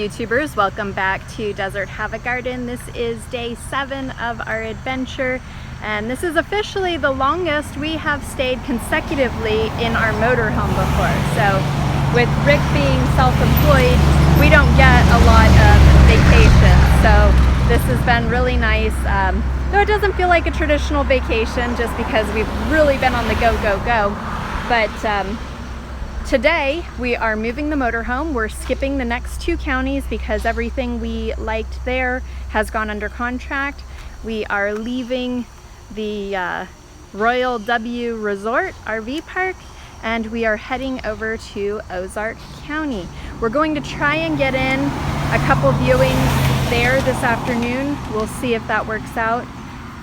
YouTubers, welcome back to Desert Havoc Garden. This is day 7 of our adventure, and this is officially the longest we have stayed consecutively in our motorhome before. So with Rick being self-employed, we don't get a lot of vacation, so this has been really nice. Though it doesn't feel like a traditional vacation just because we've really been on the go. But today we are moving the motorhome. We're skipping the next 2 counties because everything we liked there has gone under contract. We are leaving the Royal W Resort RV Park and we are heading over to Ozark County. We're going to try and get in a couple viewings there this afternoon. We'll see if that works out.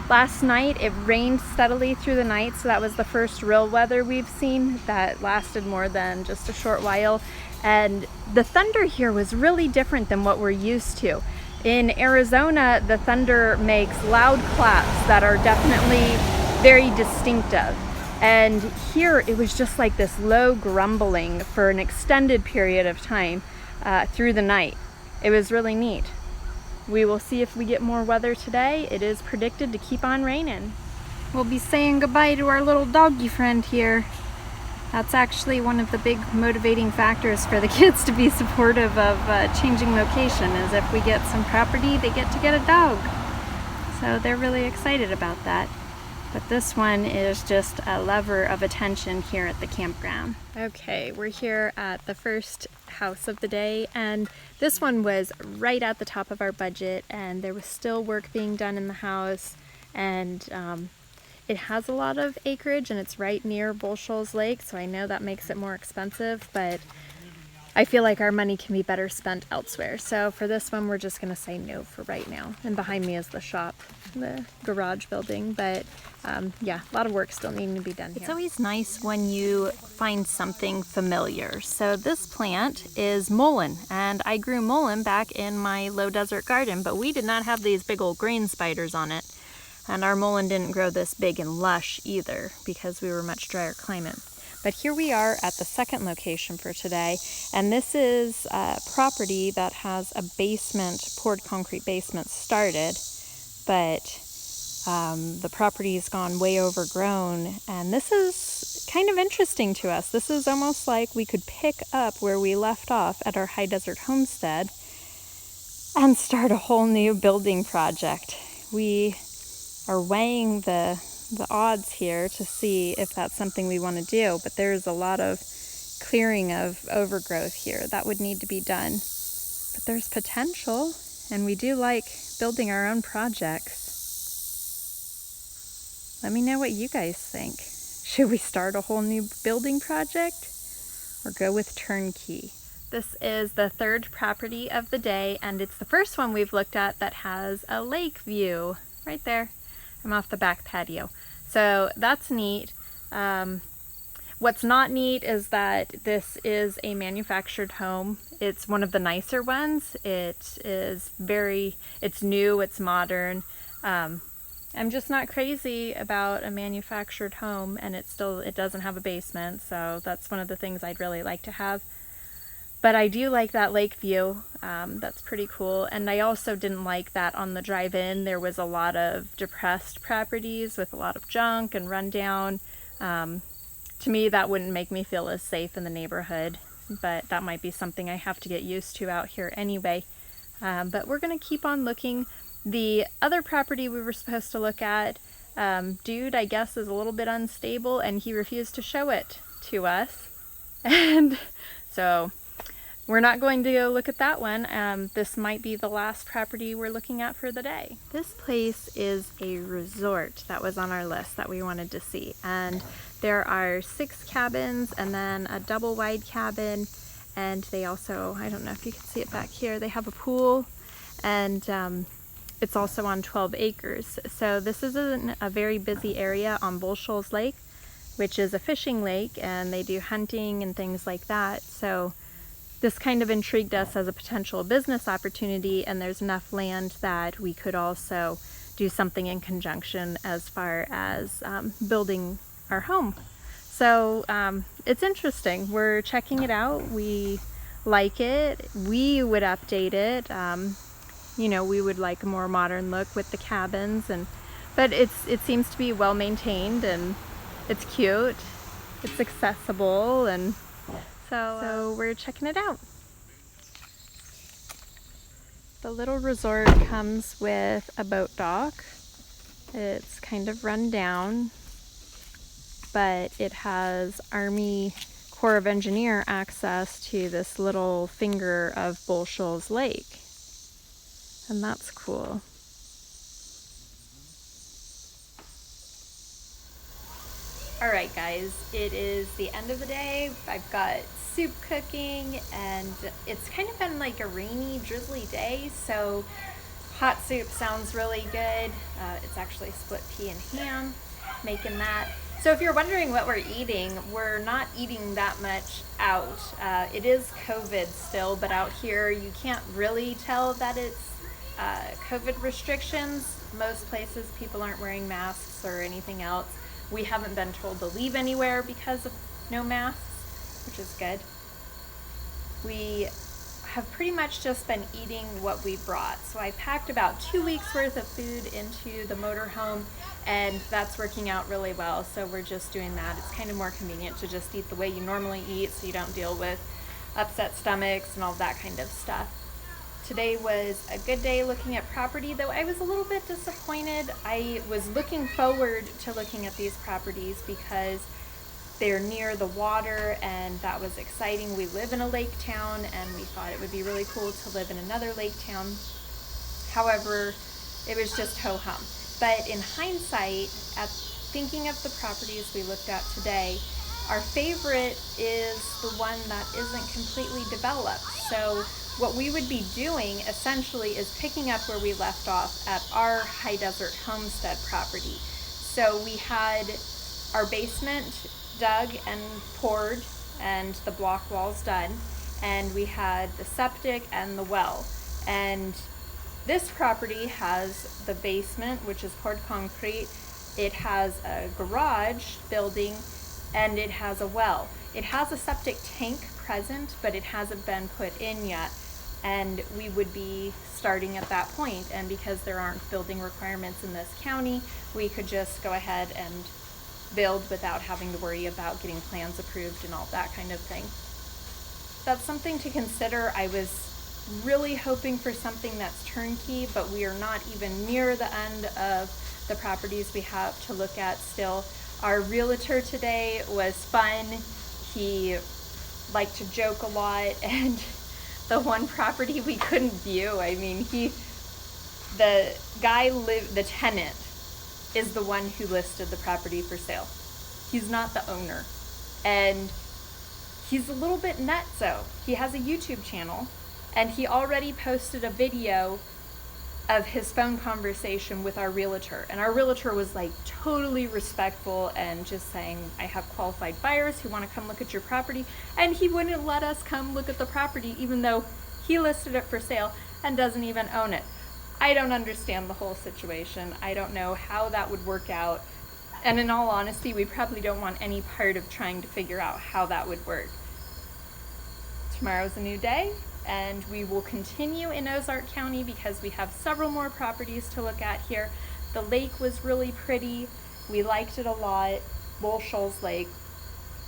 Last night it rained steadily through the night, so that was the first real weather we've seen that lasted more than just a short while. And the thunder here was really different than what we're used to. In Arizona, the thunder makes loud claps that are definitely very distinctive. And here it was just like this low grumbling for an extended period of time through the night. It was really neat. We will see if we get more weather today. It is predicted to keep on raining. We'll be saying goodbye to our little doggy friend here. That's actually one of the big motivating factors for the kids to be supportive of changing location, is if we get some property, they get to get a dog. So they're really excited about that. But this one is just a lover of attention here at the campground. Okay, we're here at the first house of the day, and this one was right at the top of our budget, and there was still work being done in the house, and it has a lot of acreage and it's right near Bull Shoals Lake, so I know that makes it more expensive, but I feel like our money can be better spent elsewhere. So for this one, we're just gonna say no for right now. And behind me is the shop, the garage building, but yeah, a lot of work still needing to be done here. It's always nice when you find something familiar. So this plant is mullein, and I grew mullein back in my low desert garden, but we did not have these big old grain spiders on it. And our mullein didn't grow this big and lush either because we were much drier climate. But here we are at the second location for today, and this is a property that has a basement, poured concrete basement started, but the property's gone way overgrown, and this is kind of interesting to us. This is almost like we could pick up where we left off at our high desert homestead and start a whole new building project. We are weighing the odds here to see if that's something we want to do, but there's a lot of clearing of overgrowth here that would need to be done. But there's potential, and we do like building our own projects. Let me know what you guys think. Should we start a whole new building project or go with turnkey? This is the third property of the day, and it's the first one we've looked at that has a lake view right there. I'm off the back patio. So that's neat. What's not neat is that this is a manufactured home. It's one of the nicer ones. It's new, it's modern. I'm just not crazy about a manufactured home, and it doesn't have a basement, so that's one of the things I'd really like to have. But I do like that lake view. That's pretty cool. And I also didn't like that on the drive-in there was a lot of depressed properties with a lot of junk and rundown. To me, that wouldn't make me feel as safe in the neighborhood, but that might be something I have to get used to out here anyway. But we're gonna keep on looking. The other property we were supposed to look at, dude, I guess, is a little bit unstable, and he refused to show it to us. And so we're not going to go look at that one. This might be the last property we're looking at for the day. This place is a resort that was on our list that we wanted to see. And there are 6 cabins and then a double wide cabin. And they also, I don't know if you can see it back here, they have a pool, and it's also on 12 acres. So this is a very busy area on Bull Shoals Lake, which is a fishing lake, and they do hunting and things like that. So this kind of intrigued us as a potential business opportunity, and there's enough land that we could also do something in conjunction as far as building our home. So it's interesting. We're checking it out. We like it. We would update it. You know, we would like a more modern look with the cabins, but it seems to be well maintained, and it's cute, it's accessible, and so we're checking it out. The little resort comes with a boat dock. It's kind of run down, but it has Army Corps of Engineer access to this little finger of Bull Shoals Lake. And that's cool. All right, guys, it is the end of the day. I've got soup cooking, and it's kind of been like a rainy, drizzly day, so hot soup sounds really good. It's actually split pea and ham, making that. So if you're wondering what we're eating, we're not eating that much out. It is COVID still, but out here you can't really tell that it's COVID restrictions. Most places people aren't wearing masks or anything else. We haven't been told to leave anywhere because of no masks, which is good. We have pretty much just been eating what we brought. So I packed about 2 weeks worth of food into the motorhome, and that's working out really well. So we're just doing that. It's kind of more convenient to just eat the way you normally eat, so you don't deal with upset stomachs and all that kind of stuff. Today was a good day looking at property, though I was a little bit disappointed. I was looking forward to looking at these properties because they're near the water, and that was exciting. We live in a lake town, and we thought it would be really cool to live in another lake town. However, it was just ho-hum. But in hindsight, at thinking of the properties we looked at today, our favorite is the one that isn't completely developed. So what we would be doing essentially is picking up where we left off at our high desert homestead property. So we had our basement dug and poured and the block walls done, and we had the septic and the well. And this property has the basement, which is poured concrete. It has a garage building, and it has a well. It has a septic tank present, but it hasn't been put in yet, and we would be starting at that point. And because there aren't building requirements in this county, we could just go ahead and build without having to worry about getting plans approved and all that kind of thing. That's something to consider. I was really hoping for something that's turnkey, but we are not even near the end of the properties we have to look at still. Our realtor today was fun. He liked to joke a lot, and the one property we couldn't view, I mean, the tenant is the one who listed the property for sale. He's not the owner, and he's a little bit nutso. He has a YouTube channel, and he already posted a video of his phone conversation with our realtor, and our realtor was like totally respectful and just saying, I have qualified buyers who want to come look at your property, and he wouldn't let us come look at the property even though he listed it for sale and doesn't even own it. I don't understand the whole situation. I don't know how that would work out, and in all honesty, we probably don't want any part of trying to figure out how that would work. Tomorrow's a new day, and we will continue in Ozark County because we have several more properties to look at here. The lake was really pretty. We liked it a lot. Bull Shoals Lake.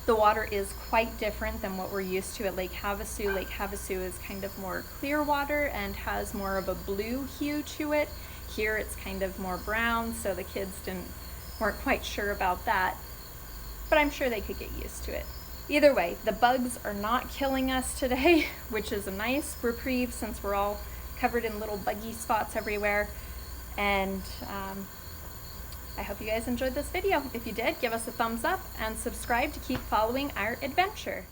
The water is quite different than what we're used to at Lake Havasu. Lake Havasu is kind of more clear water and has more of a blue hue to it. Here it's kind of more brown, so the kids weren't quite sure about that, but I'm sure they could get used to it. Either way, the bugs are not killing us today, which is a nice reprieve since we're all covered in little buggy spots everywhere. And I hope you guys enjoyed this video. If you did, give us a thumbs up and subscribe to keep following our adventure.